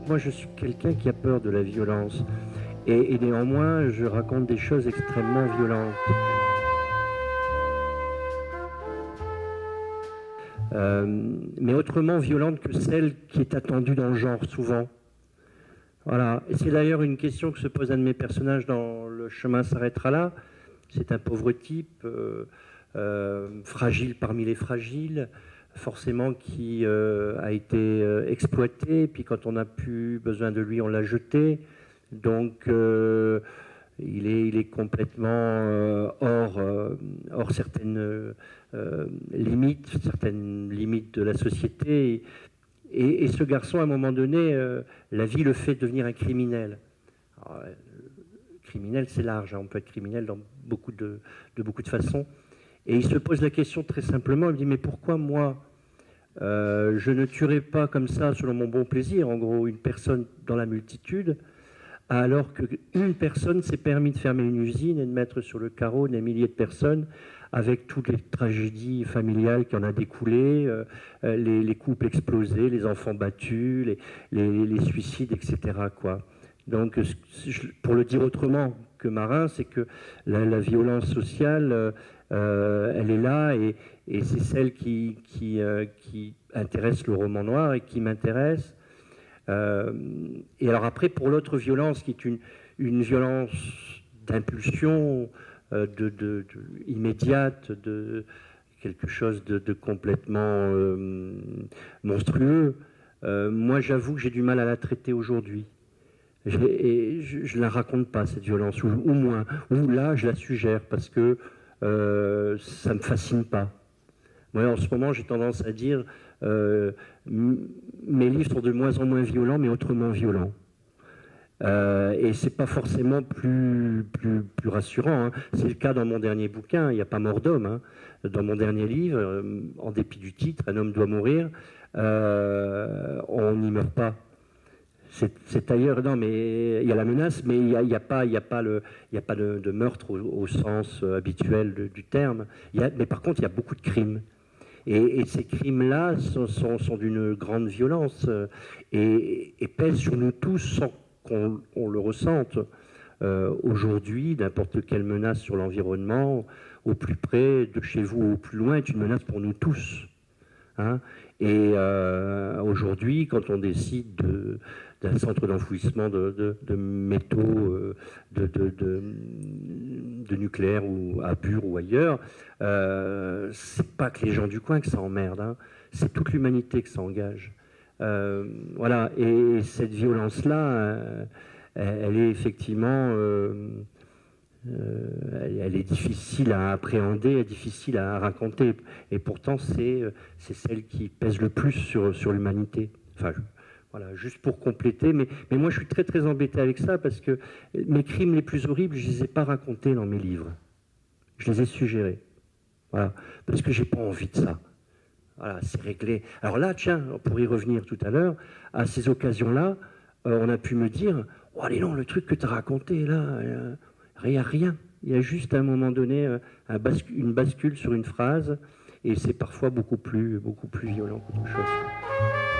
moi je suis quelqu'un qui a peur de la violence. Et néanmoins, je raconte des choses extrêmement violentes. Mais autrement violentes que celle qui est attendue dans le genre, souvent. Voilà. Et c'est d'ailleurs une question que se pose un de mes personnages dans Le chemin s'arrêtera là. C'est un pauvre type, fragile parmi les fragiles, forcément qui a été exploité, puis quand on n'a plus besoin de lui, on l'a jeté. Donc il est complètement hors certaines limites de la société. Et ce garçon, à un moment donné, la vie le fait devenir un criminel. Alors, criminel, c'est large, hein, on peut être criminel de beaucoup de façons. Et il se pose la question très simplement, il dit, mais pourquoi moi, je ne tuerai pas comme ça, selon mon bon plaisir, en gros, une personne dans la multitude, alors qu'une personne s'est permis de fermer une usine et de mettre sur le carreau des milliers de personnes, avec toutes les tragédies familiales qui en a découlé, les couples explosés, les enfants battus, les suicides, etc., quoi. Donc, pour le dire autrement que Marin, c'est que la violence sociale, elle est là, et c'est celle qui intéresse le roman noir et qui m'intéresse. Et alors après, pour l'autre violence, qui est une violence d'impulsion, immédiate, de quelque chose de complètement monstrueux, moi j'avoue que j'ai du mal à la traiter aujourd'hui. Et je ne la raconte pas, cette violence, ou moins, ou là je la suggère, parce que ça ne me fascine pas. Moi en ce moment j'ai tendance à dire mes livres sont de moins en moins violents, mais autrement violents. Et c'est pas forcément plus rassurant, hein. C'est le cas dans mon dernier bouquin, il n'y a pas mort d'homme, hein. Dans mon dernier livre, en dépit du titre, Un homme doit mourir, on n'y meurt pas. C'est ailleurs, non, mais il y a la menace, mais il n'y a pas de meurtre au sens habituel du terme. Mais par contre, il y a beaucoup de crimes. Et ces crimes-là sont d'une grande violence et pèsent sur nous tous sans qu'on le ressente. Aujourd'hui, n'importe quelle menace sur l'environnement, au plus près de chez vous ou au plus loin, est une menace pour nous tous. Hein. Et aujourd'hui, quand on décide d'un centre d'enfouissement de métaux, de nucléaire ou à Bure ou ailleurs, c'est pas que les gens du coin que ça emmerde, hein. C'est toute l'humanité que ça engage. Voilà, et cette violence-là, elle est effectivement, elle est difficile à appréhender, difficile à raconter, et pourtant c'est celle qui pèse le plus sur l'humanité. Enfin, voilà, juste pour compléter, mais moi je suis très très embêté avec ça, parce que mes crimes les plus horribles, je ne les ai pas racontés dans mes livres. Je les ai suggérés. Voilà, parce que j'ai pas envie de ça. Voilà, c'est réglé. Alors là, tiens, pour y revenir tout à l'heure, à ces occasions-là, on a pu me dire, oh allez non, le truc que tu as raconté là, il n'y a rien. Il y a juste à un moment donné une bascule sur une phrase, et c'est parfois beaucoup plus violent qu'autre chose.